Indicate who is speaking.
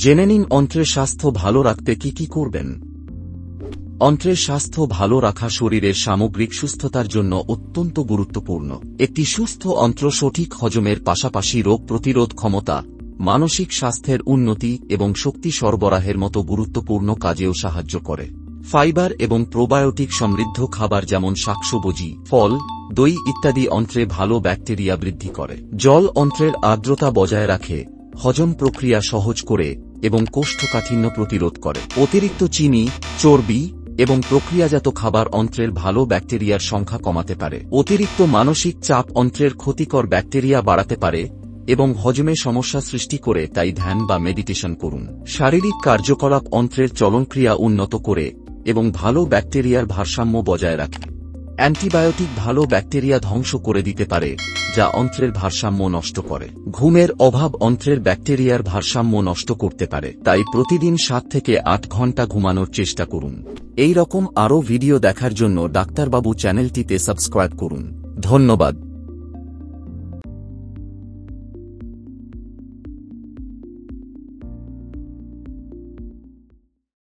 Speaker 1: জেনে নিন অন্ত্রের স্বাস্থ্য ভালো রাখতে কি কি করবেন। অন্ত্রের স্বাস্থ্য ভালো রাখা শরীরের সামগ্রিক সুস্থতার জন্য অত্যন্ত গুরুত্বপূর্ণ। একটি সুস্থ অন্ত্র সঠিক হজমের পাশাপাশি রোগ প্রতিরোধ ক্ষমতা, মানসিক স্বাস্থ্যের উন্নতি এবং শক্তি সরবরাহের মতো গুরুত্বপূর্ণ কাজেও সাহায্য করে। ফাইবার এবং প্রোবায়োটিক সমৃদ্ধ খাবার যেমন শাকসবজি, ফল, দই ইত্যাদি অন্ত্রে ভালো ব্যাকটেরিয়া বৃদ্ধি করে। জল অন্ত্রের আর্দ্রতা বজায় রাখে, হজম প্রক্রিয়া সহজ করে এবং কোষ্ঠকাঠিন্য প্রতিরোধ করে। অতিরিক্ত চিনি, চর্বি এবং প্রক্রিয়াজাত খাবার অন্ত্রের ভালো ব্যাকটেরিয়ার সংখ্যা কমাতে পারে। অতিরিক্ত মানসিক চাপ অন্ত্রের ক্ষতিকর ব্যাকটেরিয়া বাড়াতে পারে এবং হজমে সমস্যা সৃষ্টি করে, তাই ধ্যান বা মেডিটেশন করুন। শারীরিক কার্যকলাপ অন্ত্রের চলনক্রিয়া উন্নত করে এবং ভালো ব্যাকটেরিয়ার ভারসাম্য বজায় রাখে। অ্যান্টিবায়োটিক ভালো ব্যাকটেরিয়া ধ্বংস করে দিতে পারে, যা অন্ত্রের ভারসাম্য নষ্ট করে। ঘুমের অভাব অন্ত্রের ব্যাকটেরিয়ার ভারসাম্য নষ্ট করতে পারে, তাই প্রতিদিন 7 থেকে 8 ঘন্টা ঘুমানোর চেষ্টা করুন। এই রকম আরও ভিডিও দেখার জন্য ডাক্তারবাবু চ্যানেলটিতে সাবস্ক্রাইব করুন। ধন্যবাদ।